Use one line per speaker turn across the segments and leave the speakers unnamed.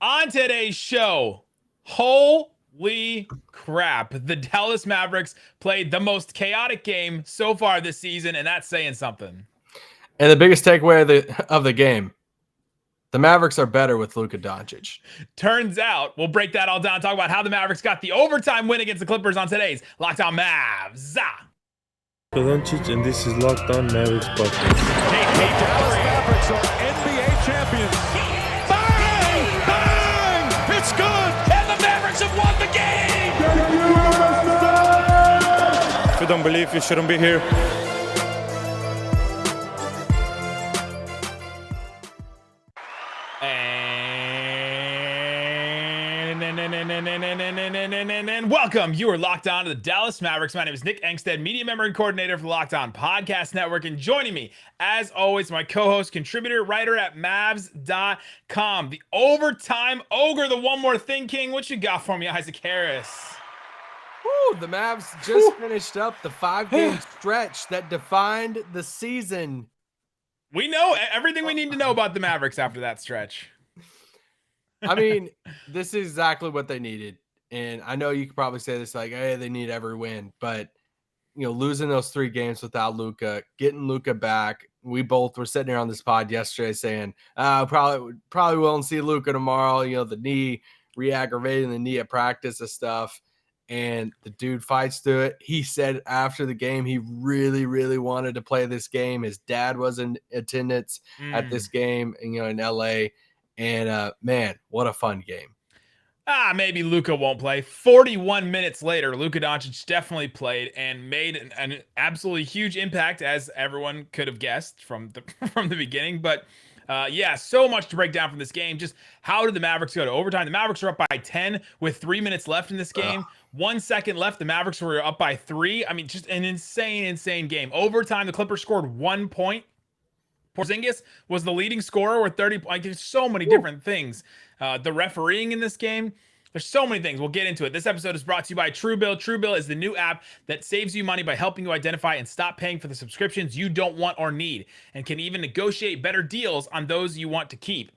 On today's show, holy crap, the Dallas Mavericks played the most chaotic game so far this season, and that's saying something.
And the biggest takeaway of the game, the Mavericks are better with Luka Doncic.
Turns out, we'll break that all down, talk about how the Mavericks got the overtime win against the Clippers on today's Locked On Mavs.
Luka Doncic, and this is Locked On Mavericks podcast.
Hey, Dallas Mavericks are NBA champions. Bang! Bang! It's good!
And the Mavericks have won the game!
If you don't believe, you shouldn't be here.
And welcome. You are locked on to the Dallas Mavericks. My name is Nick Angstadt, media member and coordinator for the Locked On Podcast Network. And joining me, as always, my co-host, contributor, writer at Mavs.com, the overtime ogre, the one more thing king. What you got for me, Isaac Harris?
Woo, the Mavs just finished up the 5-game stretch that defined the season.
We know everything we need to know about the Mavericks after that stretch.
I mean, this is exactly what they needed. And I know you could probably say this like, hey, they need every win. But, you know, losing those 3 games without Luka, getting Luka back. We both were sitting here on this pod yesterday saying, probably won't see Luka tomorrow. You know, the knee, re-aggravating the knee at practice and stuff. And the dude fights through it. He said after the game he really, really wanted to play this game. His dad was in attendance at this game, you know, in LA. And man, what a fun game.
Maybe Luka won't play. 41 minutes later, Luka Doncic definitely played and made an absolutely huge impact, as everyone could have guessed from the beginning. But yeah, so much to break down from this game. Just how did the Mavericks go to overtime? The Mavericks are up by 10 with 3 minutes left in this game. 1 second left. The Mavericks were up by 3. I mean, just an insane game. Overtime, the Clippers scored 1 point. Porzingis was the leading scorer with 30 points. Like, there's so many different things. The refereeing in this game, there's so many things. We'll get into it. This episode is brought to you by Truebill. Truebill is the new app that saves you money by helping you identify and stop paying for the subscriptions you don't want or need, and can even negotiate better deals on those you want to keep.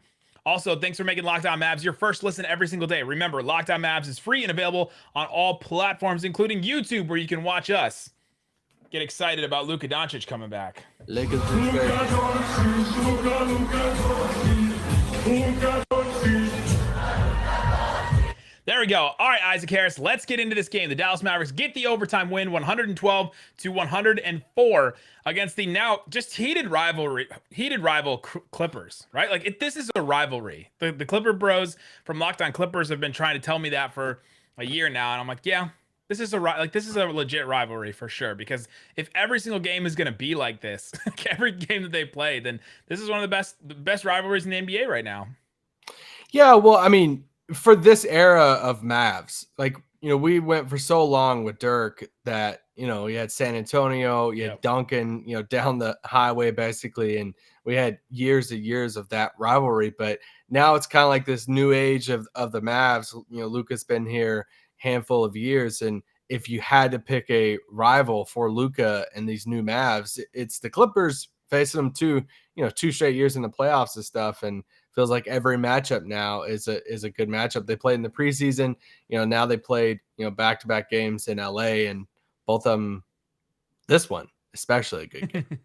Also, thanks for making Locked On Mavs your first listen every single day. Remember, Locked On Mavs is free and available on all platforms, including YouTube, where you can watch us. Get excited about Luka Doncic coming back.
Lakers
There we go. All right, Isaac Harris, let's get into this game. The Dallas Mavericks get the overtime win, 112-104 against the now just heated rival Clippers, right? Like, this is a rivalry. The Clipper bros from Locked On Clippers have been trying to tell me that for a year now, and I'm like, yeah, this is a legit rivalry for sure. Because if every single game is going to be like this, like every game that they play, then this is one of the best rivalries in the NBA right now.
Yeah, well, I mean, for this era of Mavs, like, you know, we went for so long with Dirk that, you know, you had San Antonio, you had Duncan, you know, down the highway basically, and we had years and years of that rivalry. But now it's kind of like this new age of the Mavs. You know, Luka's been here handful of years, and if you had to pick a rival for Luka and these new Mavs, it's the Clippers facing them 2 straight years in the playoffs and stuff, and feels like every matchup now is a good matchup. They played in the preseason, you know, now they played, you know, back-to-back games in LA, and both of them, this one especially a good game.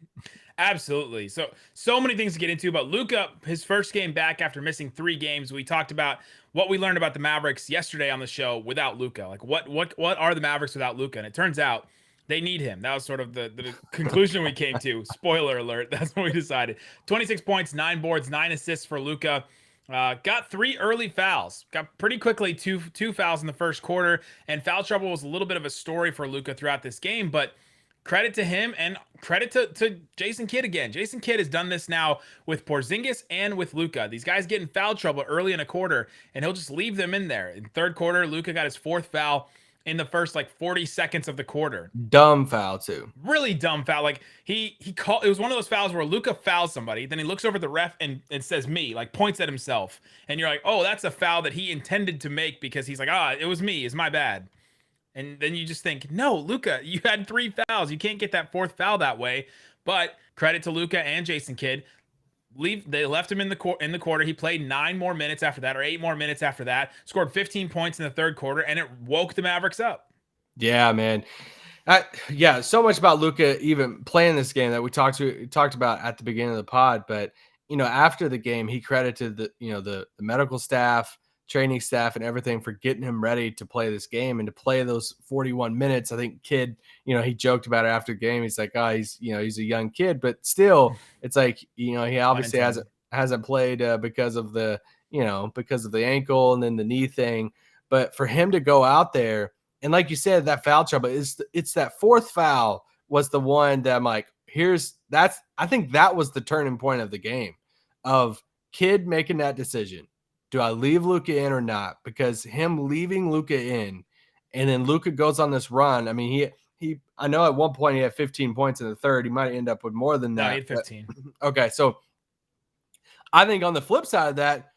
Absolutely. So many things to get into about Luka. His first game back after missing 3 games. We talked about what we learned about the Mavericks yesterday on the show without Luka. Like, what are the Mavericks without Luka? And it turns out they need him. That was sort of the conclusion we came to. Spoiler alert. That's what we decided. 26 points, 9 boards, 9 assists for Luka. Got 3 early fouls. Got pretty quickly two fouls in the first quarter. And foul trouble was a little bit of a story for Luka throughout this game. But credit to him and credit to Jason Kidd again. Jason Kidd has done this now with Porzingis and with Luka. These guys get in foul trouble early in a quarter, and he'll just leave them in there. In third quarter, Luka got his 4th foul in the first 40 seconds of the quarter.
Dumb foul too.
Really dumb foul. Like he called, it was one of those fouls where Luka fouls somebody, then he looks over at the ref and says me, like points at himself. And you're like, oh, that's a foul that he intended to make because he's like, it was me, it's my bad. And then you just think, no, Luka, you had 3 fouls. You can't get that 4th foul that way. But credit to Luka and Jason Kidd. They left him in the quarter. He played 9 more minutes after that, or 8 more minutes after that. Scored 15 points in the third quarter, and it woke the Mavericks up.
Yeah, man. Yeah, so much about Luka even playing this game that we talked about at the beginning of the pod. But after the game, he credited the medical staff, training staff, and everything for getting him ready to play this game and to play those 41 minutes. I think Kidd, he joked about it after the game. He's like, he's a young kid, but still, it's like he obviously hasn't played because of the ankle and then the knee thing. But for him to go out there. And like you said, that foul trouble it's that fourth foul was the one that I'm like, I think that was the turning point of the game of Kidd making that decision. Do I leave Luka in or not? Because him leaving Luka in and then Luka goes on this run. I mean, I know at one point he had 15 points in the third. He might end up with more than that.
No, he had 15.
Okay. So I think on the flip side of that,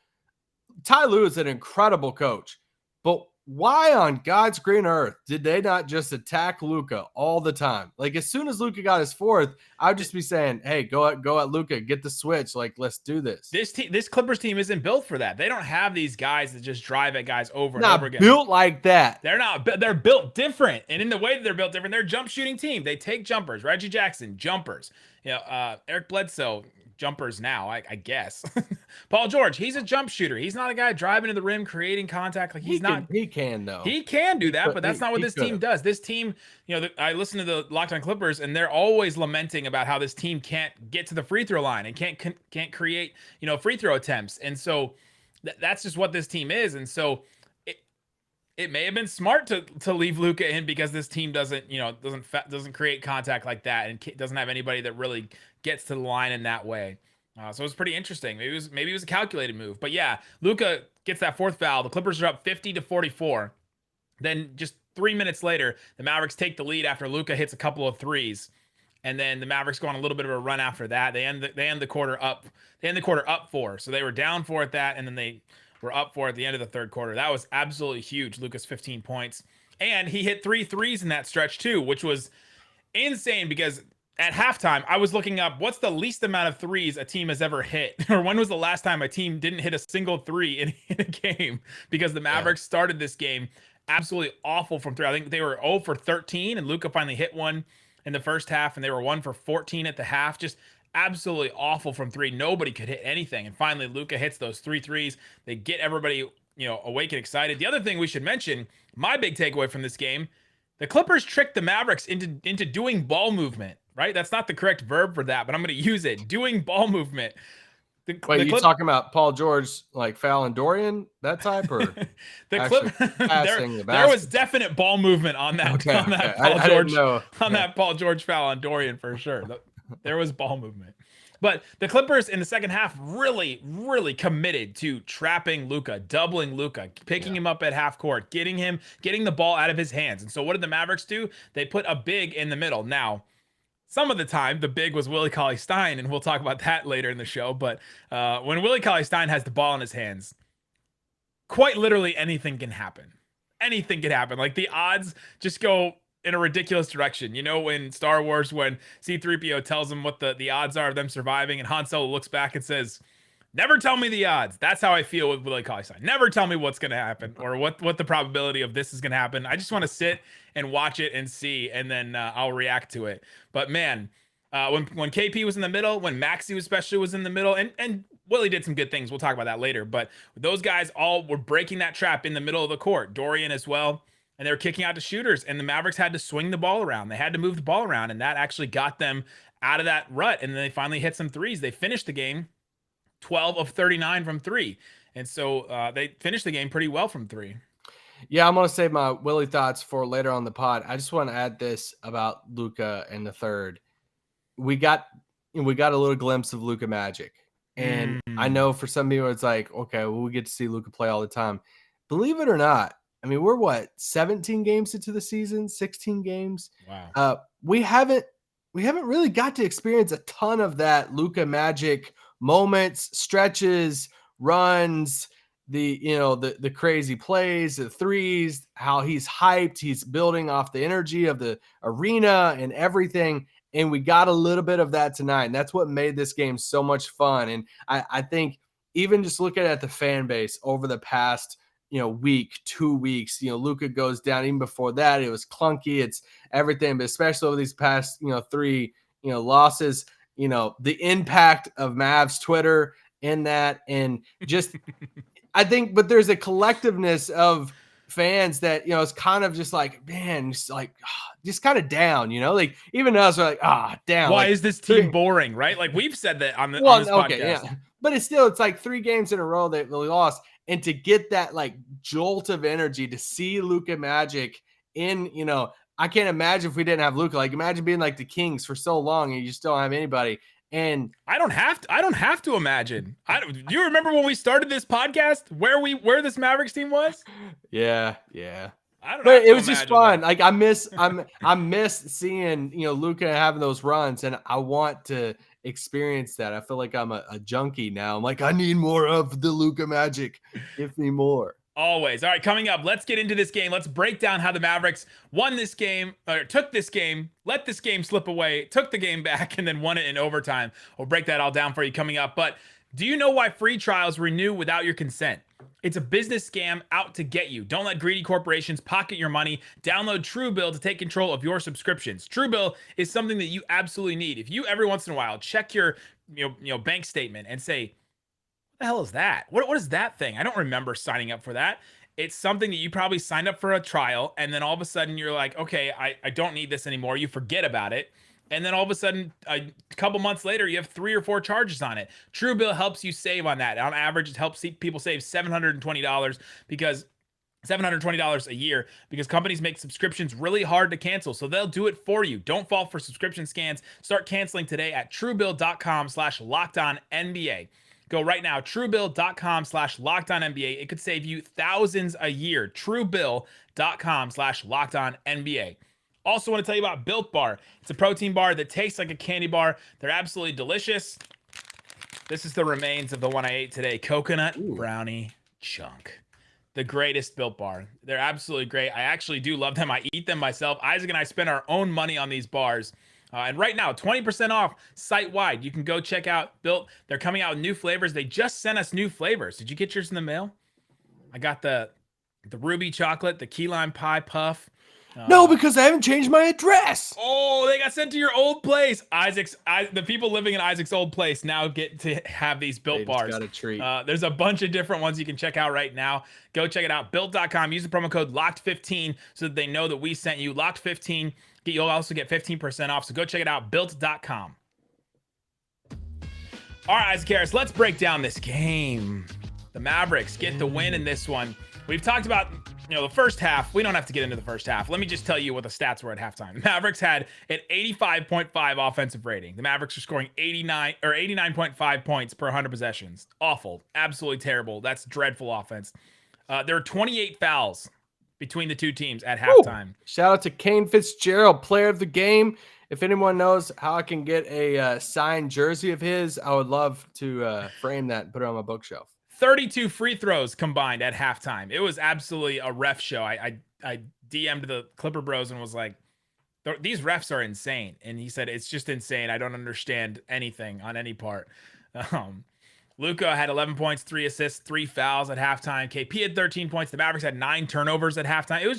Ty Lue is an incredible coach, but why on God's green earth did they not just attack Luka all the time? Like as soon as Luka got his fourth, I'd just be saying, "Hey, go at Luka, get the switch. Like let's do this."
This Clippers team isn't built for that. They don't have these guys that just drive at guys over and over again.
Built like that.
They're not. They're built different, and in the way that they're built different, they're a jump shooting team. They take jumpers. Reggie Jackson, jumpers. Eric Bledsoe. Jumpers now, I guess. Paul George, he's a jump shooter. He's not a guy driving to the rim, creating contact. Like
he can though.
He can do that, but that's not what this team does. This team, I listen to the Locked On Clippers, and they're always lamenting about how this team can't get to the free throw line and can't create free throw attempts. And so that's just what this team is. And so it may have been smart to leave Luka in because this team doesn't create contact like that and doesn't have anybody that really gets to the line in that way. So it's pretty interesting. Maybe it was a calculated move, but yeah, Luka gets that fourth foul. The Clippers are up 50-44. Then just 3 minutes later, the Mavericks take the lead after Luka hits a couple of threes, and then the Mavericks go on a little bit of a run after that. They end the quarter up. They end the quarter up 4. So they were down 4 at that, and then they were up 4 at the end of the third quarter. That was absolutely huge. Luka's 15 points, and he hit 3 threes in that stretch too, which was insane because at halftime, I was looking up what's the least amount of threes a team has ever hit, or when was the last time a team didn't hit a single three in a game, because the Mavericks started this game absolutely awful from 3. I think they were 0 for 13, and Luka finally hit one in the first half, and they were 1 for 14 at the half. Just absolutely awful from 3. Nobody could hit anything, and finally Luka hits those 3 threes. They get everybody awake and excited. The other thing we should mention, my big takeaway from this game, the Clippers tricked the Mavericks into doing ball movement. Right? That's not the correct verb for that, but I'm going to use it. Doing ball movement.
Wait, you talking about Paul George like fouling Dorian, that type, or
there was definite ball movement on that that Paul George foul on Dorian for sure. There was ball movement. But the Clippers in the second half really, really committed to trapping Luka, doubling Luka, picking him up at half court, getting the ball out of his hands. And so what did the Mavericks do? They put a big in the middle. Now, some of the time, the big was Willie Cauley-Stein, and we'll talk about that later in the show. But when Willie Cauley-Stein has the ball in his hands, quite literally anything can happen. Anything can happen. Like the odds just go in a ridiculous direction. In Star Wars, when C-3PO tells him what the odds are of them surviving, and Han Solo looks back and says, "Never tell me the odds." That's how I feel with Willie Cauley-Stein. Never tell me what's going to happen or what the probability of this is going to happen. I just want to sit and watch it and see, and then I'll react to it. But man, when KP was in the middle, when Maxi especially was in the middle, and Willie did some good things. We'll talk about that later. But those guys all were breaking that trap in the middle of the court. Dorian as well. And they were kicking out to shooters, and the Mavericks had to swing the ball around. They had to move the ball around, and that actually got them out of that rut. And then they finally hit some threes. They finished the game 12 of 39 from 3. And so they finished the game pretty well from 3.
Yeah, I'm going to save my Willie thoughts for later on the pod. I just want to add this about Luka in the third. We got a little glimpse of Luka magic. And I know for some people it's like, okay, well, we get to see Luka play all the time. Believe it or not, I mean, we're 17 games into the season, 16 games.
Wow.
We haven't really got to experience a ton of that Luka magic moments, stretches, runs, the crazy plays, the threes, how he's hyped, he's building off the energy of the arena and everything. And we got a little bit of that tonight. And that's what made this game so much fun. And I think even just looking at the fan base over the past, week, 2 weeks, Luka goes down. Even before that, it was clunky. It's everything, but especially over these past, 3, losses, the impact of Mavs Twitter in that. And just, I think, but there's a collectiveness of fans that, it's kind of just like, man, just kind of down, like even us are like, down.
Why
like,
is this team boring, right? Like we've said that on this podcast.
Yeah. But it's like 3 games in a row that we lost. And to get that like jolt of energy, to see Luka Magic in, I can't imagine if we didn't have Luka. Like imagine being like the Kings for so long and you just don't have anybody. And
I don't have to imagine. Do you remember when we started this podcast where this Mavericks team was?
Yeah.
But
it was just fun. That. Like I miss seeing, Luka having those runs, and I want to experience that. I feel like I'm a junkie now. I'm like, I need more of the Luka Magic. Give me more.
Always. All right, coming up, let's get into this game. Let's break down how the Mavericks won this game, or took this game, let this game slip away, took the game back, and then won it in overtime. We'll break that all down for you coming up. But do you know why free trials renew without your consent? It's a business scam out to get you. Don't let greedy corporations pocket your money. Download Truebill to take control of your subscriptions. Truebill is something that you absolutely need. If you every once in a while check your bank statement and say, what the hell is that? What is that thing? I don't remember signing up for that. It's something that you probably signed up for a trial, and then all of a sudden you're like, okay, I don't need this anymore. You forget about it. And then all of a sudden, a couple months later, you have 3 or 4 charges on it. Truebill helps you save on that. On average, it helps people save $720 because $720 a year because companies make subscriptions really hard to cancel. So they'll do it for you. Don't fall for subscription scams. Start canceling today at truebill.com/LockedOnNBA. Go right now, truebill.com/LockedOnNBA. It could save you thousands a year. Truebill.com/LockedOnNBA. Also want to tell you about Built Bar. It's a protein bar that tastes like a candy bar. They're absolutely delicious. This is the remains of the one I ate today. Coconut brownie chunk. The greatest Built Bar. They're absolutely great. I actually do love them. I eat them myself. Isaac and I spend our own money on these bars. And right now, 20% off site-wide. You can go check out Built. They're coming out with new flavors. They just sent us new flavors. Did you get yours in the mail? I got the ruby chocolate, the key lime pie puff.
No, because I haven't changed my address.
Oh, they got sent to your old place. The people living in Isaac's old place now get to have these Built bars.
Got a treat.
There's a bunch of different ones you can check out right now. Go check it out. Built.com. Use the promo code LOCKED15 so that they know that we sent you. LOCKED15. You'll also get 15% off. So go check it out. Built.com. All right, Isaac Harris, let's break down this game. The Mavericks get the win in this one. We've talked about the first half. We don't have to get into the first half. Let me just tell you what the stats were at halftime. The Mavericks had an 85.5 offensive rating. The Mavericks are scoring 89.5 points per 100 possessions. Awful. Absolutely terrible. That's dreadful offense. There were 28 fouls between the two teams at halftime.
Ooh. Shout out to Kane Fitzgerald, player of the game. If anyone knows how I can get a signed jersey of his, I would love to frame that and put it on my bookshelf.
32 free throws combined at halftime. It was absolutely a ref show. I DM'd the Clipper Bros and was like, these refs are insane. And he said, it's just insane. I don't understand anything on any part. Luka had 11 points, 3 assists, 3 fouls at halftime. KP had 13 points. The Mavericks had 9 turnovers at halftime. It was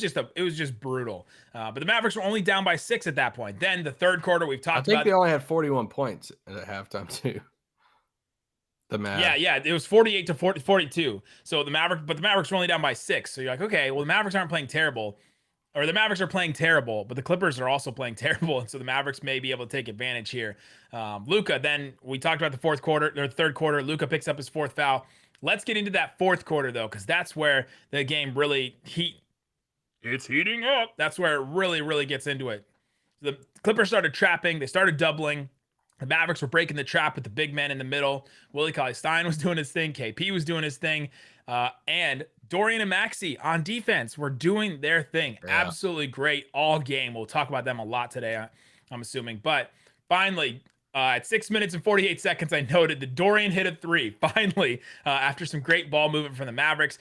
just brutal. But the Mavericks were only down by 6 at that point. Then the third quarter, we've talked about.
I think they only had 41 points at halftime too. The Mavericks.
Yeah, it was 48 to 42. So the Mavericks were only down by 6. So you're like, okay, well the Mavericks aren't playing terrible, or the Mavericks are playing terrible, but the Clippers are also playing terrible, and so the Mavericks may be able to take advantage here. Luka, then we talked about the third quarter. Luka picks up his 4th foul. Let's get into that 4th quarter though, because that's where the game really it's heating up. That's where it really gets into it. The Clippers started trapping. They started doubling. The Mavericks were breaking the trap with the big men in the middle. Willie Cauley-Stein was doing his thing. KP was doing his thing. And Dorian and Maxi on defense were doing their thing. Yeah. Absolutely great all game. We'll talk about them a lot today, I'm assuming. But finally, at 6 minutes and 48 seconds, I noted that Dorian hit a 3. Finally, after some great ball movement from the Mavericks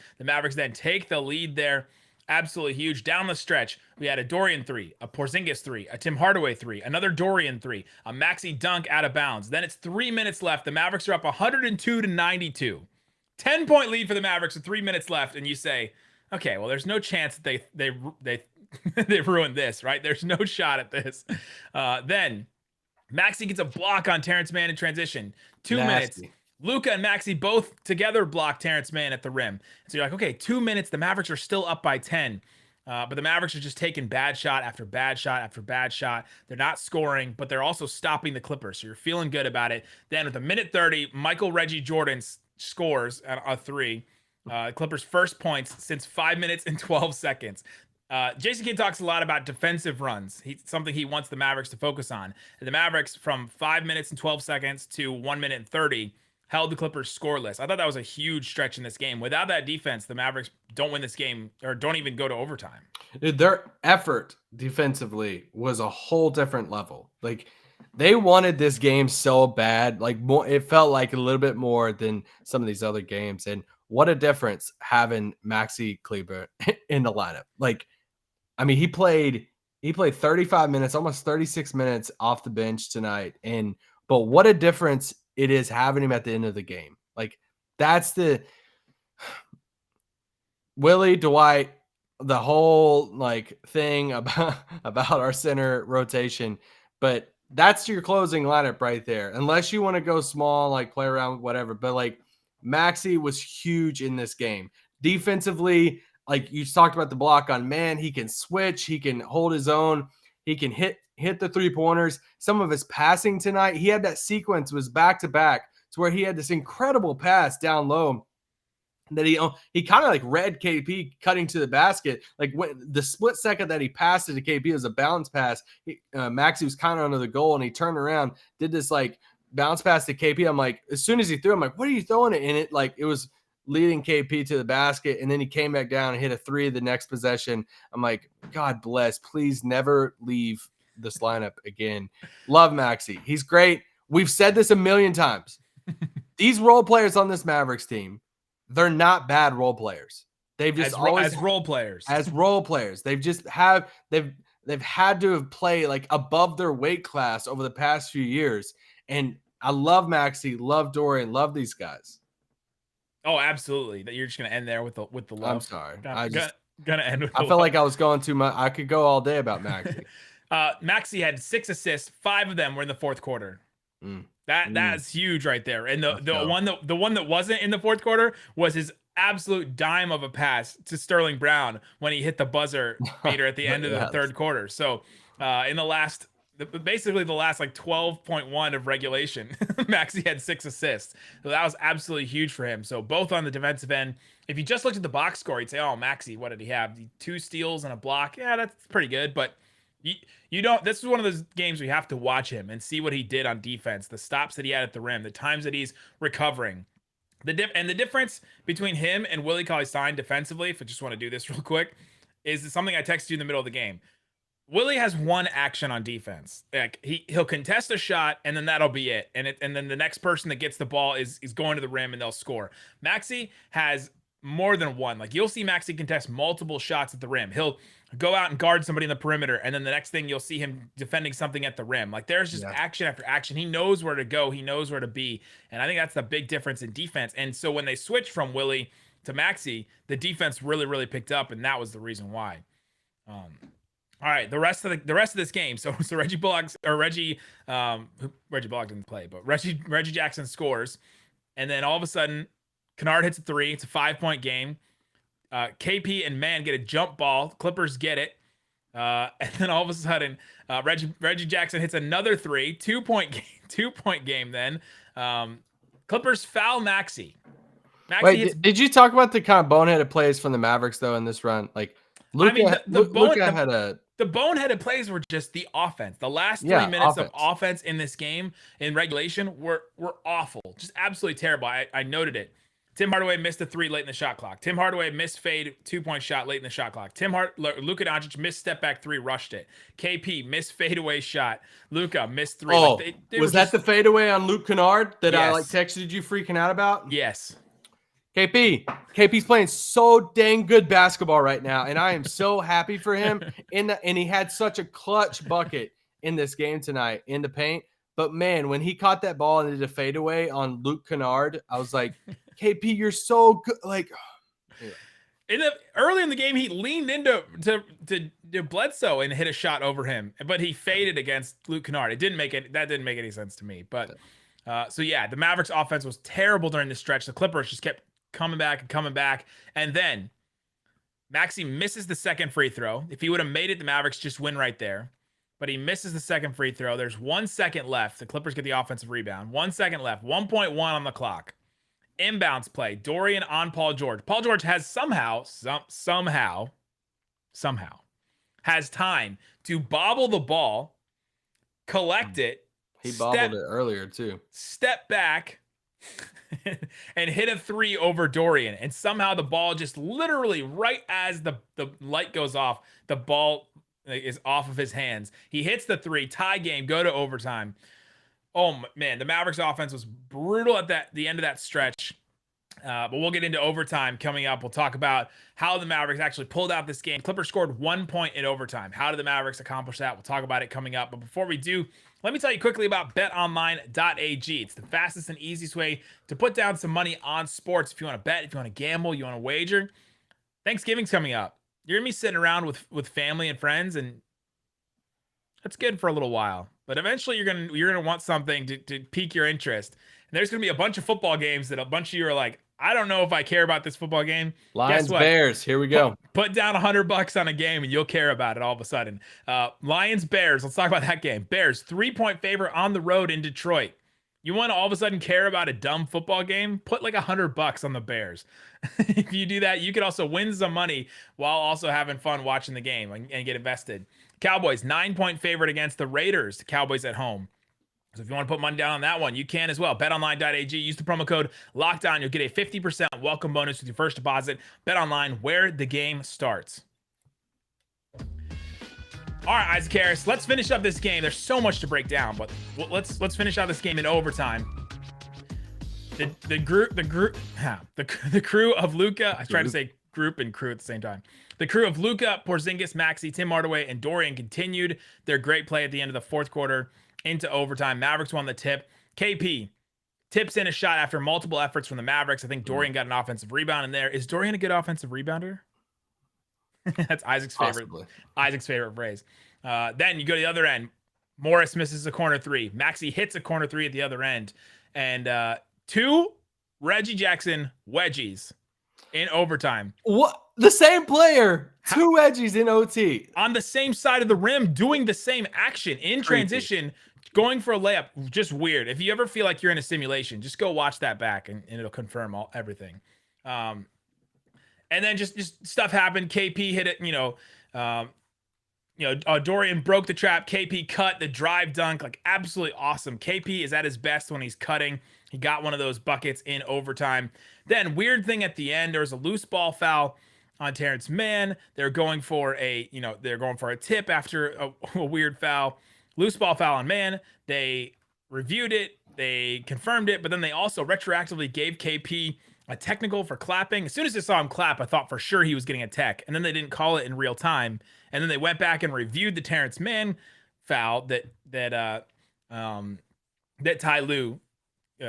then take the lead there. Absolutely huge. Down the stretch, we had a Dorian 3, a Porzingis 3, a Tim Hardaway 3, another Dorian 3, a Maxi dunk out of bounds. Then it's 3 minutes left. The Mavericks are up 102-92. 10-point lead for the Mavericks with 3 minutes left, and you say, okay, well, there's no chance that they ruined this, right? There's no shot at this. Then Maxi gets a block on Terrence Mann in transition. 2 minutes. Luka and Maxi both together block Terrence Mann at the rim. So you're like, okay, 2 minutes. The Mavericks are still up by 10. But the Mavericks are just taking bad shot after bad shot after bad shot. They're not scoring, but they're also stopping the Clippers. So you're feeling good about it. Then with a minute 30, Michael Reggie Jordan scores a 3. Clippers' first points since 5 minutes and 12 seconds. Jason Kidd talks a lot about defensive runs. Something he wants the Mavericks to focus on. And the Mavericks, from 5 minutes and 12 seconds to 1 minute and 30, held the Clippers scoreless. I thought that was a huge stretch in this game. Without that defense, the Mavericks don't win this game or don't even go to overtime.
Dude, their effort defensively was a whole different level. Like, they wanted this game so bad. Like, more, it felt like a little bit more than some of these other games. And what a difference having Maxi Kleber in the lineup. Like, I mean, he played 35 minutes, almost 36 minutes off the bench tonight. But what a difference it is having him at the end of the game. Like, that's the Willie, Dwight, the whole like thing about our center rotation. But that's your closing lineup right there. Unless you want to go small, like play around, whatever. But like, Maxi was huge in this game. Defensively, like you talked about the block on man, he can switch, he can hold his own, he can hit the 3-pointers. Some of his passing tonight, he had that sequence was back to back to where he had this incredible pass down low that he kind of like read KP cutting to the basket. Like when the split second that he passed it to KP was a bounce pass. Maxi was kind of under the goal and he turned around, did this like bounce pass to KP. I'm like, as soon as he threw, I'm like, what are you throwing it in? It like it was leading KP to the basket, and then he came back down and hit a 3 the next possession. I'm like, God bless, please never leave this lineup again. Love Maxi. He's great. We've said this a million times. These role players on this Mavericks team, they're not bad role players. They've just
as role players.
They've just they've had to have played like above their weight class over the past few years. And I love Maxi, love Dorian, love these guys.
Oh, absolutely. That you're just gonna end there with the love.
I'm sorry.
Gonna end with.
I felt like I was going too much. I could go all day about Maxi.
Maxi had 6 assists. 5 of them were in the fourth quarter. That's huge right there. And the one that wasn't in the fourth quarter was his absolute dime of a pass to Sterling Brown when he hit the buzzer beater at the end of the third quarter. So in the last like 12.1 of regulation, Maxi had 6 assists. So that was absolutely huge for him. So both on the defensive end. If you just looked at the box score, you'd say, oh, Maxi, what did he have? 2 steals and a block. Yeah, that's pretty good. But you don't. This is one of those games where you have to watch him and see what he did on defense, the stops that he had at the rim, the times that he's recovering. The difference between him and Willie Cauley-Stein defensively, if I just want to do this real quick, is something I texted you in the middle of the game. Willie has one action on defense. Like he'll contest a shot and then that'll be it. And then the next person that gets the ball is going to the rim and they'll score. Maxi has more than one. Like you'll see Maxi contest multiple shots at the rim. He'll go out and guard somebody in the perimeter, and then the next thing you'll see him defending something at the rim. Like there's just action after action. He knows where to go. He knows where to be. And I think that's the big difference in defense. And so when they switched from Willie to Maxi, the defense really, really picked up, and that was the reason why. All right, the rest of this game. So Reggie Bullock didn't play, but Reggie Jackson scores, and then all of a sudden, Kennard hits a 3. It's a 5-point game. KP and Mann get a jump ball. Clippers get it, and then all of a sudden, Reggie Jackson hits another 3. 2-point game. Then Clippers foul Maxi.
Wait, did you talk about the kind of boneheaded plays from the Mavericks though in this run? Like Luka,
the boneheaded plays were just the offense. The last 3 minutes of offense in this game in regulation were awful, just absolutely terrible. I noted it. Tim Hardaway missed a 3 late in the shot clock. Tim Hardaway missed fade 2-point shot late in the shot clock. Luka Doncic missed step back 3, rushed it. KP missed fadeaway shot. Luka missed 3.
Oh, was that the fadeaway on Luke Kennard that I texted you freaking out about?
Yes.
KP's playing so dang good basketball right now, and I am so happy for him. And he had such a clutch bucket in this game tonight in the paint. But man, when he caught that ball and did a fadeaway on Luke Kennard, I was like, KP, you're so good. Like,
early in the game, he leaned into Bledsoe and hit a shot over him, but he faded against Luke Kennard. That didn't make any sense to me. But so yeah, the Mavericks offense was terrible during the stretch. The Clippers just kept coming back, and then Maxi misses the second free throw. If he would have made it, the Mavericks just win right there. But he misses the second free throw. There's 1 second left. The Clippers get the offensive rebound. 1 second left. 1.1 on the clock. Inbounds play. Dorian on Paul George. Paul George has somehow has time to bobble the ball, collect it.
He bobbled it earlier too.
Step back and hit a 3 over Dorian. And somehow the ball just literally right as the light goes off, the ball is off of his hands. He hits the 3, tie game, go to overtime. Oh man, the Mavericks offense was brutal at the end of that stretch. But we'll get into overtime coming up. We'll talk about how the Mavericks actually pulled out this game. Clippers scored 1 point in overtime. How did the Mavericks accomplish that? We'll talk about it coming up. But before we do, let me tell you quickly about betonline.ag. It's the fastest and easiest way to put down some money on sports. If you want to bet, if you want to gamble, you want to wager. Thanksgiving's coming up. You're going to be sitting around with family and friends, and that's good for a little while. But eventually you're gonna want something to pique your interest. And there's going to be a bunch of football games that a bunch of you are like, I don't know if I care about this football game.
Lions, Bears, here we go.
Put down $100 on a game and you'll care about it all of a sudden. Lions, Bears, let's talk about that game. Bears, 3-point favorite on the road in Detroit. You want to all of a sudden care about a dumb football game? Put like $100 on the Bears. If you do that, you could also win some money while also having fun watching the game and get invested. Cowboys, 9-point favorite against the Raiders. The Cowboys at home. So if you want to put money down on that one, you can as well. BetOnline.ag. Use the promo code LOCKDOWN. You'll get a 50% welcome bonus with your first deposit. BetOnline, where the game starts. All right, Isaac Harris, let's finish up this game. There's so much to break down, but let's finish out this game in overtime. The crew of Luka. I tried to say group and crew at the same time. The crew of Luka, Porzingis, Maxi, Tim Hardaway, and Dorian continued their great play at the end of the fourth quarter into overtime. Mavericks won the tip. KP tips in a shot after multiple efforts from the Mavericks. I think Dorian got an offensive rebound in there. Is Dorian a good offensive rebounder? That's Isaac's favorite. Possibly. Isaac's favorite phrase. Then you go to the other end. Morris misses a corner 3. Maxi hits a corner 3 at the other end. And 2 Reggie Jackson wedgies in overtime.
What? The same player. 2 wedgies in OT.
On the same side of the rim, doing the same action in transition, going for a layup. Just weird. If you ever feel like you're in a simulation, just go watch that back and it'll confirm everything. And then just stuff happened. KP hit it, Dorian broke the trap. KP cut the drive dunk, like absolutely awesome. KP is at his best when he's cutting. He got one of those buckets in overtime. Then weird thing at the end, there was a loose ball foul on Terrence Mann. They're going for a tip after a weird foul. Loose ball foul on Mann. They reviewed it. They confirmed it, but then they also retroactively gave KP a technical for clapping. As soon as I saw him clap, I thought for sure he was getting a tech, and then they didn't call it in real time. And then they went back and reviewed the Terrence Mann foul that Ty Lue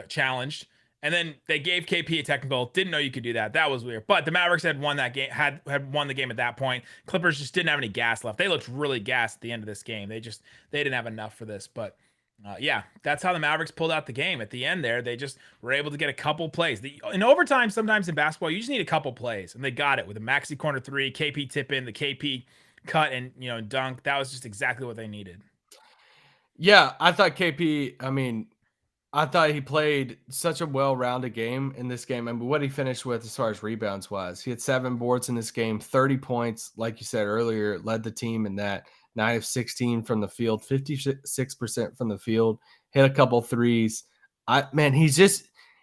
challenged, and then they gave KP a technical. Didn't know you could do that. That was weird. But the Mavericks had won that game. Had won the game at that point. Clippers just didn't have any gas left. They looked really gassed at the end of this game. They didn't have enough for this, but. Yeah, that's how the Mavericks pulled out the game. At the end there, they just were able to get a couple plays. In overtime, sometimes in basketball, you just need a couple plays, and they got it with a Maxi corner 3, KP tip in, the KP cut, and dunk. That was just exactly what they needed.
Yeah, I thought I thought he played such a well-rounded game in this game. I mean, what he finished with as far as rebounds was, he had 7 boards in this game, 30 points, like you said earlier, led the team in that. 9 of 16 from the field, 56% from the field, hit a couple threes.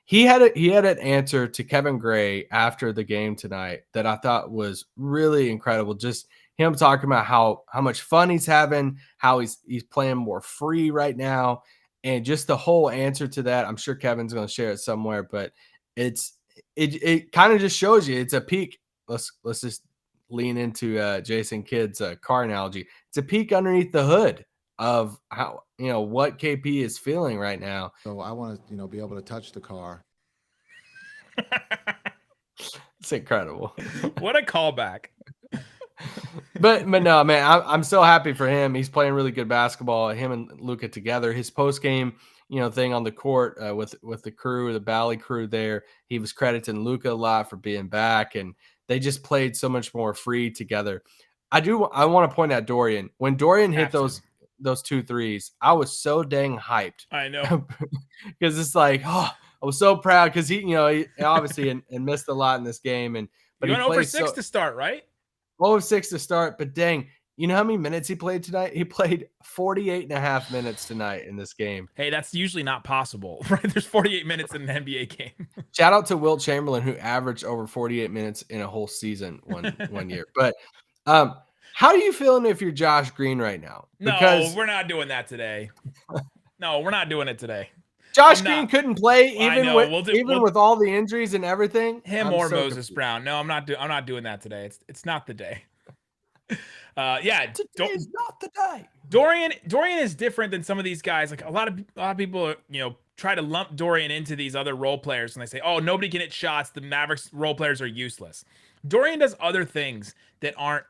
He had an answer to Kevin Gray after the game tonight that I thought was really incredible. Just him talking about how much fun he's having, how he's playing more free right now, and just the whole answer to that. I'm sure Kevin's going to share it somewhere, but it's it kind of just shows you it's a peak. Let's just lean into Jason Kidd's car analogy. It's a peek underneath the hood of how, what KP is feeling right now.
So I want to, be able to touch the car.
It's incredible.
What a callback.
But no, man, I'm so happy for him. He's playing really good basketball. Him and Luka together. His post game, thing on the court with the crew, the Bally crew there. He was crediting Luka a lot for being back, and they just played so much more free together. I want to point out Dorian. When Dorian hit those 2 threes, I was so dang hyped.
I know.
Because it's like, I was so proud because he obviously and missed a lot in this game. But
he
he
went over 6 to start, right?
0-6 to start, but dang, you know how many minutes he played tonight? He played 48.5 minutes tonight in this game.
Hey, that's usually not possible, right? There's 48 minutes in an NBA game.
Shout out to Wilt Chamberlain, who averaged over 48 minutes in a whole season one year. But how are you feeling if you're Josh Green right now?
Because we're not doing that today. No, we're not doing it today.
Josh Green couldn't play even with all the injuries and everything.
Moses Brown. No, I'm not doing that today. It's not the day.
Today's not the day.
Dorian is different than some of these guys. Like a lot of people, try to lump Dorian into these other role players, and they say, "Oh, nobody can hit shots. The Mavericks role players are useless." Dorian does other things that aren't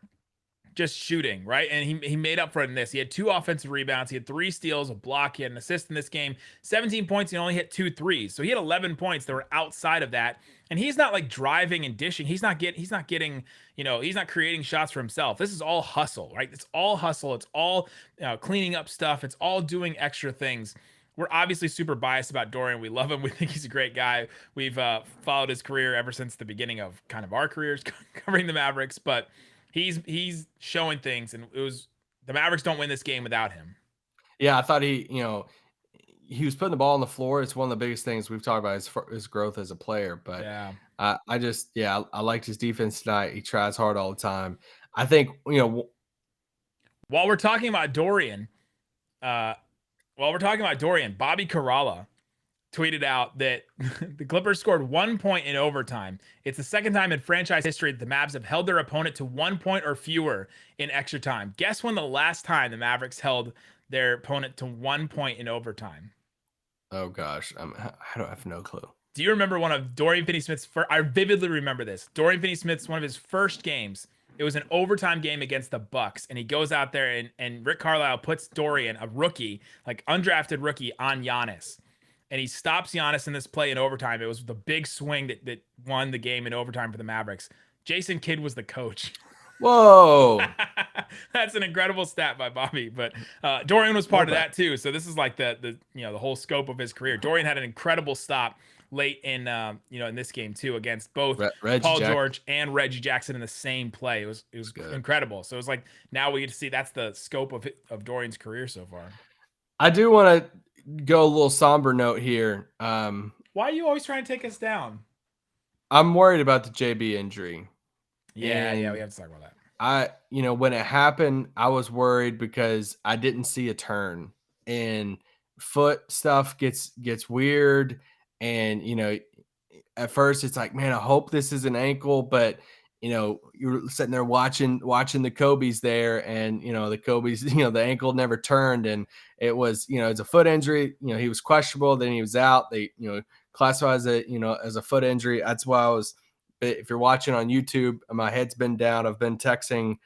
just shooting, right? And he made up for it in this. He had 2 offensive rebounds. He had 3 steals, a block. He had an assist in this game. 17 points. He only hit 2 threes. So he had 11 points that were outside of that. And he's not like driving and dishing. He's not getting, he's not creating shots for himself. This is all hustle, right? It's all hustle. It's all cleaning up stuff. It's all doing extra things. We're obviously super biased about Dorian. We love him. We think he's a great guy. We've followed his career ever since the beginning of kind of our careers covering the Mavericks, but he's showing things, and the Mavericks don't win this game without him.
Yeah, I thought he was putting the ball on the floor. It's one of the biggest things we've talked about his growth as a player. But
yeah,
I liked his defense tonight. He tries hard all the time. I think
while we're talking about Dorian, Bobby Karalla tweeted out that the Clippers scored 1 point in overtime. It's the second time in franchise history that the Mavs have held their opponent to 1 point or fewer in extra time. Guess when the last time the Mavericks held their opponent to 1 point in overtime?
Oh gosh, I don't have no clue.
Do you remember one of Dorian Finney-Smith's I vividly remember this. Dorian Finney-Smith's one of his first games. It was an overtime game against the Bucks, and he goes out there and Rick Carlisle puts Dorian, a rookie, like undrafted rookie, on Giannis. And he stops Giannis in this play in overtime. It was the big swing that won the game in overtime for the Mavericks. Jason Kidd was the coach.
Whoa.
That's an incredible stat by Bobby. But Dorian was part of that too. So this is like the whole scope of his career. Dorian had an incredible stop late in in this game too, against both Paul George and Reggie Jackson in the same play. It was incredible. So it was like, now we get to see that's the scope of Dorian's career so far.
I do want to go a little somber note here.
Why are you always trying to take us down?
I'm worried about the JB injury.
Yeah, we have to talk about that.
When it happened, I was worried because I didn't see a turn, and foot stuff gets weird. And, at first it's like, man, I hope this is an ankle, but you're sitting there watching the Kobe's there, and, the Kobe's, the ankle never turned, and it was, it's a foot injury. He was questionable, then he was out. They, classify as a foot injury. That's why if you're watching on YouTube, my head's been down. I've been texting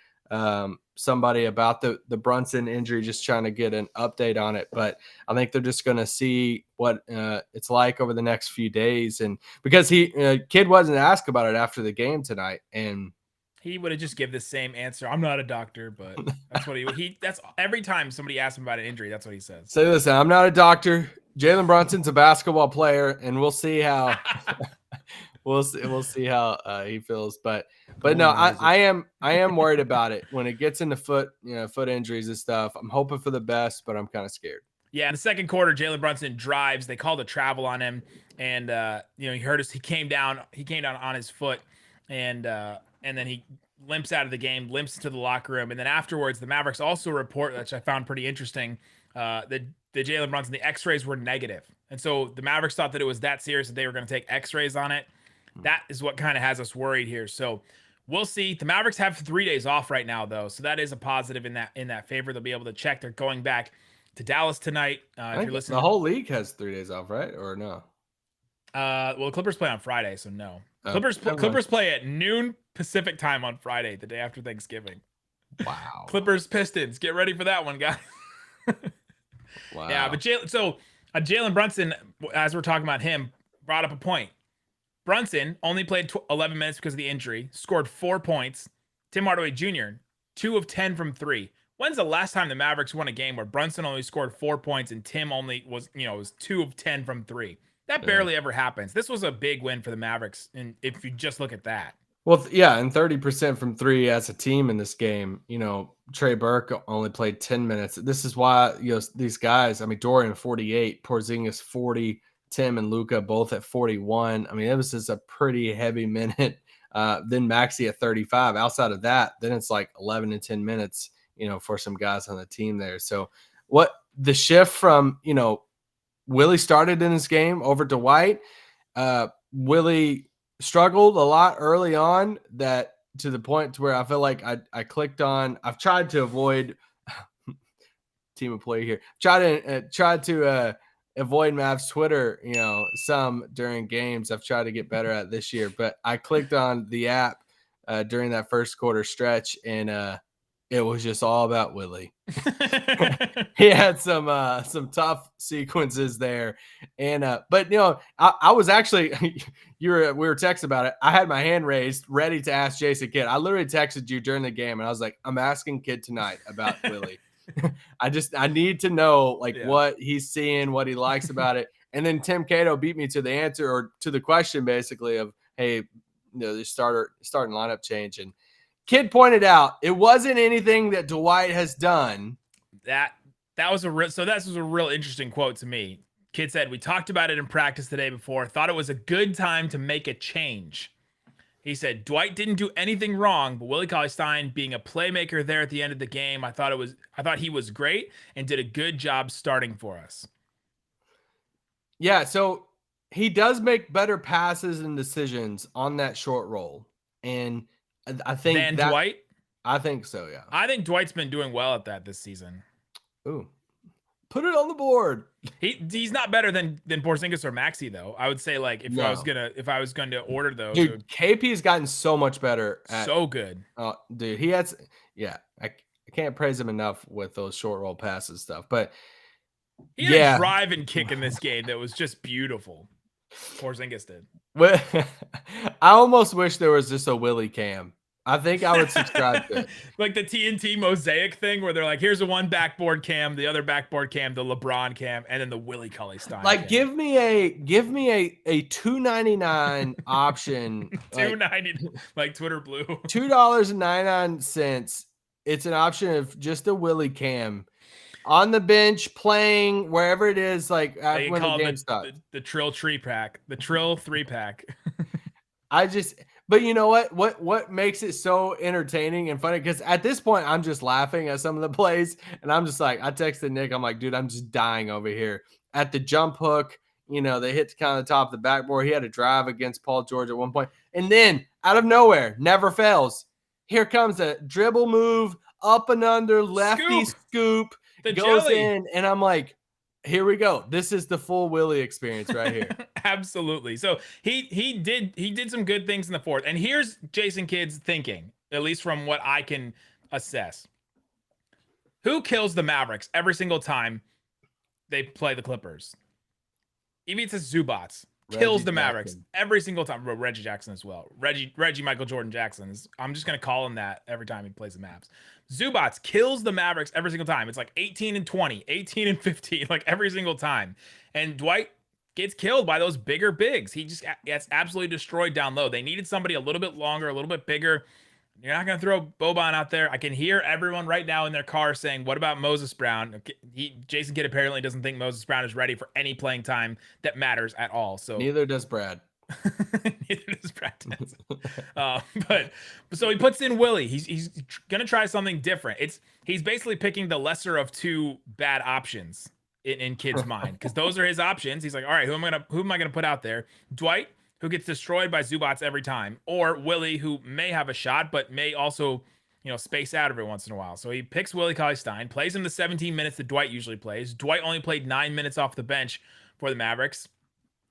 somebody about the Brunson injury, just trying to get an update on it. But I think they're just going to see what it's like over the next few days. And because Kidd wasn't asked about it after the game tonight, and
he would have just give the same answer. I'm not a doctor, but that's what that's every time somebody asks him about an injury, that's what he says.
So listen, I'm not a doctor. Jalen Brunson's a basketball player, and we'll see how we'll see how he feels. But no, I am worried about it when it gets into foot injuries and stuff. I'm hoping for the best, but I'm kind of scared.
Yeah, in the second quarter, Jalen Brunson drives. They called a travel on him, and he heard us. He came down on his foot, and then he limps out of the game, limps into the locker room, and then afterwards, the Mavericks also report, which I found pretty interesting, that the Jalen Brunson, the X-rays were negative, and so the Mavericks thought that it was that serious that they were going to take X-rays on it. That is what kind of has us worried here. So we'll see. The Mavericks have 3 days off right now, though, so that is a positive in that favor. They'll be able to check. They're going back to Dallas tonight. If you're listening,
the whole league has 3 days off, right? Or no?
Well, the Clippers play on Friday, so no.
Oh,
Clippers play at noon Pacific time on Friday, the day after Thanksgiving.
Wow.
Clippers Pistons. Get ready for that one, guys.
Wow.
Yeah, but Jalen Brunson, as we're talking about him, brought up a point. Brunson only played 11 minutes because of the injury, scored 4 points. Tim Hardaway Jr., 2 of 10 from 3. When's the last time the Mavericks won a game where Brunson only scored 4 points and Tim only was 2 of 10 from 3? That barely ever happens. This was a big win for the Mavericks, and if you just look at that.
Well, yeah, and 30% from 3 as a team in this game. Trey Burke only played 10 minutes. This is why these guys. I mean, Dorian 48, Porzingis 40, Tim and Luka both at 41. I mean, it was just a pretty heavy minute. Then Maxi at 35. Outside of that, then it's like 11 and 10 minutes. For some guys on the team there. So, what the shift from Willie started in this game over to Dwight. Willie struggled a lot early on, that to the point to where I feel like I clicked on. I've tried to avoid team of play here. Tried to avoid Mavs Twitter, some during games. I've tried to get better at this year, but I clicked on the app during that first quarter stretch, and it was just all about Willie. He had some tough sequences there, and but I was actually we were texting about it. I had my hand raised, ready to ask Jason Kidd. I literally texted you during the game, and I was like, I'm asking Kidd tonight about Willie. I need to know what he's seeing, what he likes about it. And then Tim Cato beat me to the answer, or to the question, basically, of hey, the starting lineup change. And Kidd pointed out it wasn't anything that Dwight has done.
That was this was a real interesting quote to me. Kidd said, "We talked about it in practice the day before. Thought it was a good time to make a change." He said, "Dwight didn't do anything wrong, but Willie Cauley-Stein being a playmaker there at the end of the game, I thought he was great and did a good job starting for us."
Yeah, so he does make better passes and decisions on that short roll, and I think
Dwight.
I think so. Yeah,
I think Dwight's been doing well at that this season.
Ooh, put it on the board.
He's not better than Porzingis or Maxi, though. I would say, if I was going to order those,
dude, KP has gotten so much better.
So good.
Dude, he has. Yeah, I can't praise him enough with those short roll passes stuff. But
he had a drive and kick in this game that was just beautiful. Porzingis did.
Well, I almost wish there was just a Willie cam. I think I would subscribe to it.
Like the TNT mosaic thing where they're like, here's the one backboard cam, the other backboard cam, the LeBron cam, and then the Willie Cauley-Stein cam.
Give me a $2.99 option.
$2.99, like Twitter Blue.
$2.99. It's an option of just a Willie cam on the bench playing wherever it is, when the game stops.
The Trill 3-pack. The Trill 3-pack.
But you know what makes it so entertaining and funny? Because at this point, I'm just laughing at some of the plays, and I'm just like, I texted Nick, I'm like, dude, I'm just dying over here. At the jump hook, they hit kind of the top of the backboard. He had a drive against Paul George at one point. And then, out of nowhere, never fails, here comes a dribble move, up and under, lefty scoop goes
jelly
in, and I'm like, here we go. This is the full Willie experience right here.
Absolutely. So he did some good things in the fourth. And here's Jason Kidd's thinking, at least from what I can assess. Who kills the Mavericks every single time they play the Clippers? Even if it's Zubats. Kills the Mavericks every single time. Reggie Jackson as well. Reggie Michael Jordan Jackson. I'm just going to call him that every time he plays the Mavs. Zubats kills the Mavericks every single time. It's like 18 and 20, 18 and 15, like every single time. And Dwight gets killed by those bigger bigs. He just gets absolutely destroyed down low. They needed somebody a little bit longer, a little bit bigger. You're not going to throw Boban out there. I can hear everyone right now in their car saying, what about Moses Brown? Jason Kidd apparently doesn't think Moses Brown is ready for any playing time that matters at all. So
neither does Brad.
Neither does Brad. But so he puts in Willie. He's going to try something different. He's basically picking the lesser of two bad options in Kidd's mind, because those are his options. He's like, all right, who am I going to put out there? Dwight, who gets destroyed by Zubats every time, or Willie, who may have a shot, but may also, space out every once in a while. So he picks Willie Cauley-Stein, plays him the 17 minutes that Dwight usually plays. Dwight only played 9 minutes off the bench for the Mavericks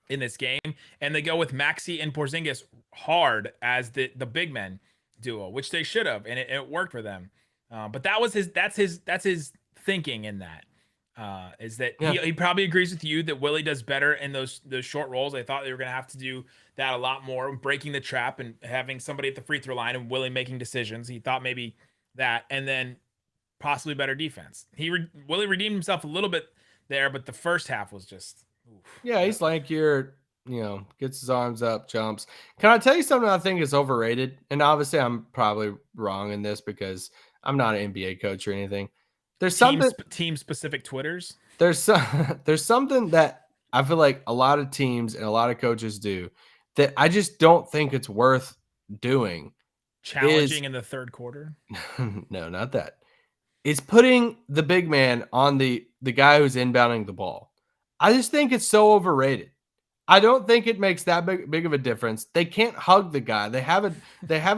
in this game, and they go with Maxi and Porzingis hard as the big men duo, which they should have, and it worked for them. But that's his thinking in that. Is that he probably agrees with you that Willie does better in those short rolls. I thought they were going to have to do that a lot more, breaking the trap and having somebody at the free throw line and Willie making decisions. He thought maybe that, and then possibly better defense. Willie redeemed himself a little bit there, but the first half was just oof.
Yeah, he's lankier, gets his arms up, jumps. Can I tell you something I think is overrated? And obviously I'm probably wrong in this because I'm not an NBA coach or anything. There's something
team specific Twitters.
There's something that I feel like a lot of teams and a lot of coaches do that I just don't think it's worth doing.
Challenging in the third quarter.
No, not that. Is putting the big man on the guy who's inbounding the ball. I just think it's so overrated. I don't think it makes that big of a difference. They can't hug the guy. They have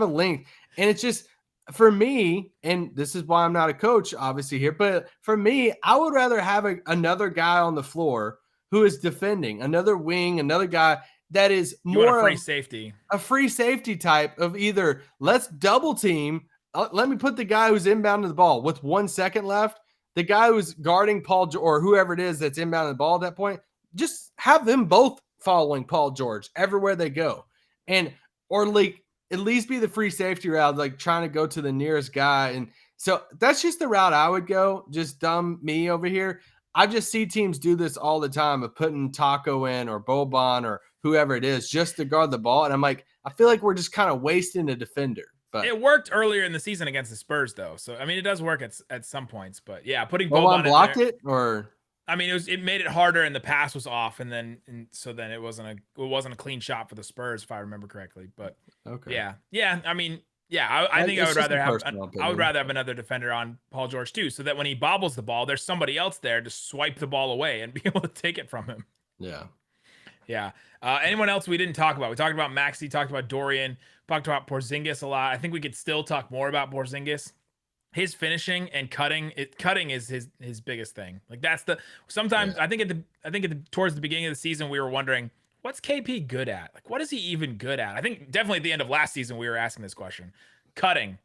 a length, and it's just. For me, and this is why I'm not a coach, obviously, here, but for me, I would rather have another guy on the floor who is defending, another wing, another guy that is more
a free safety
type of either let's double team. Let me put the guy who's inbounding the ball with 1 second left, the guy who's guarding Paul or whoever it is that's inbounding the ball at that point, just have them both following Paul George everywhere they go. Or like, at least be the free safety route, like trying to go to the nearest guy. And so that's just the route I would go. Just dumb me over here. I just see teams do this all the time of putting Taco in or Boban or whoever it is just to guard the ball. And I'm like, I feel like we're just kind of wasting a defender. But
it worked earlier in the season against the Spurs, though. So, I mean, it does work at some points. But, yeah, putting Boban
blocked in there, it or –
I mean, it made it harder, and the pass was off, and so then it wasn't a clean shot for the Spurs, if I remember correctly. But
okay,
yeah. I mean, yeah, I think I would rather have another defender on Paul George too, so that when he bobbles the ball, there's somebody else there to swipe the ball away and be able to take it from him. Yeah. Anyone else we didn't talk about? We talked about Maxi, talked about Dorian, talked about Porzingis a lot. I think we could still talk more about Porzingis. His finishing and cutting is his biggest thing. Like sometimes I think towards the beginning of the season we were wondering, what's KP good at? Like, what is he even good at? I think definitely at the end of last season we were asking this question. Cutting.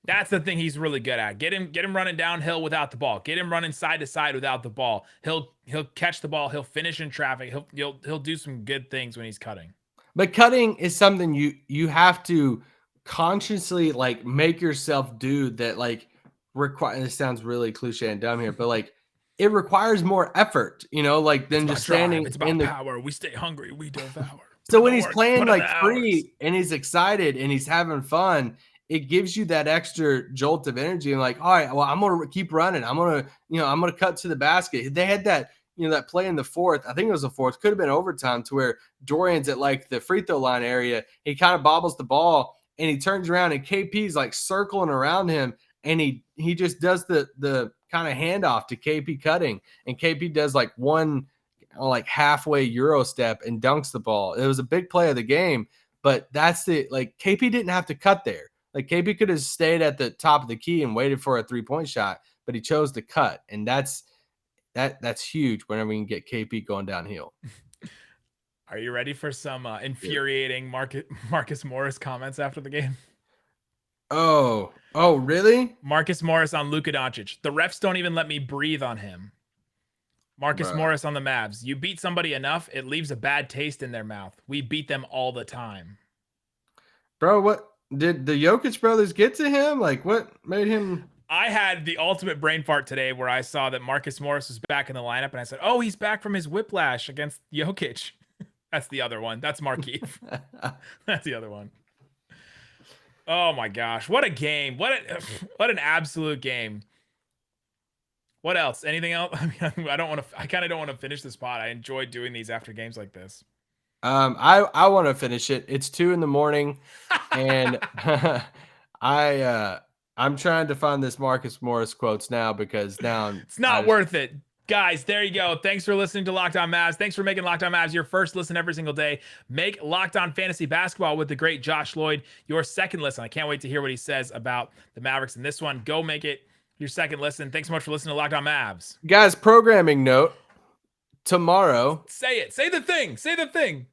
That's the thing he's really good at. Get him running downhill without the ball. Get him running side to side without the ball. He'll catch the ball. He'll finish in traffic. He'll do some good things when he's cutting.
But cutting is something you have to consciously like make yourself do that, like require. This sounds really cliche and dumb here, but like it requires more effort, like than just standing
in the power. We stay hungry, we devour.
So when he's playing like free and he's excited and he's having fun, it gives you that extra jolt of energy. And like, all right, well, I'm gonna keep running. I'm gonna cut to the basket. They had that, that play in the fourth. I think it was the fourth. Could have been overtime to where Dorian's at like the free throw line area. He kind of bobbles the ball. And he turns around and KP's like circling around him, and he just does the kind of handoff to KP cutting, and KP does like one like halfway Euro step and dunks the ball. It was a big play of the game, but that's KP didn't have to cut there. Like KP could have stayed at the top of the key and waited for a 3-point shot, but he chose to cut, and that's huge whenever you can get KP going downhill.
Are you ready for some infuriating Marcus Morris comments after the game?
Oh, really?
Marcus Morris on Luka Doncic. The refs don't even let me breathe on him. Marcus Morris on the Mavs. You beat somebody enough, it leaves a bad taste in their mouth. We beat them all the time.
Bro, what did the Jokic brothers get to him? Like, what made him?
I had the ultimate brain fart today where I saw that Marcus Morris was back in the lineup, and I said, oh, he's back from his whiplash against Jokic. That's the other one. That's Markieff. That's the other one. Oh my gosh. What a game. What an absolute game. What else? Anything else? I mean, I kind of don't want to finish this pod. I enjoy doing these after games like this.
I want to finish it. It's 2 a.m. and I'm trying to find this Marcus Morris quotes now because now
it's not worth it. Guys, there you go. Thanks for listening to Locked On Mavs. Thanks for making Locked On Mavs your first listen every single day. Make Locked On Fantasy Basketball with the great Josh Lloyd your second listen. I can't wait to hear what he says about the Mavericks in this one. Go make it your second listen. Thanks so much for listening to Locked On Mavs.
Guys, programming note. Tomorrow.
Say it. Say the thing. Say the thing.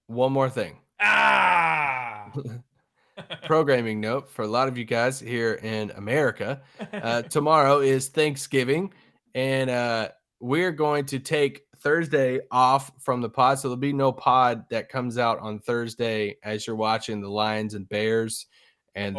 One more thing. Programming note for a lot of you guys here in America. Tomorrow is Thanksgiving, and we're going to take Thursday off from the pod. So there'll be no pod that comes out on Thursday as you're watching the Lions and Bears and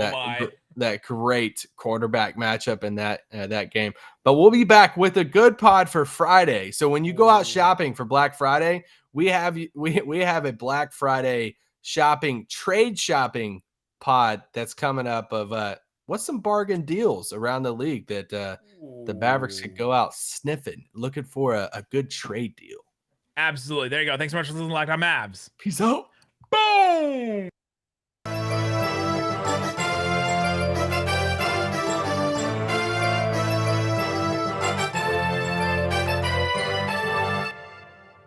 that great quarterback matchup in that game. But we'll be back with a good pod for Friday. So when you go out shopping for Black Friday, we have a Black Friday trade shopping pod that's coming up of what's some bargain deals around the league that the Mavericks could go out sniffing, looking for a good trade deal.
Absolutely. There you go. Thanks so much for listening to Locked On Mavs.
Peace out.
Boom.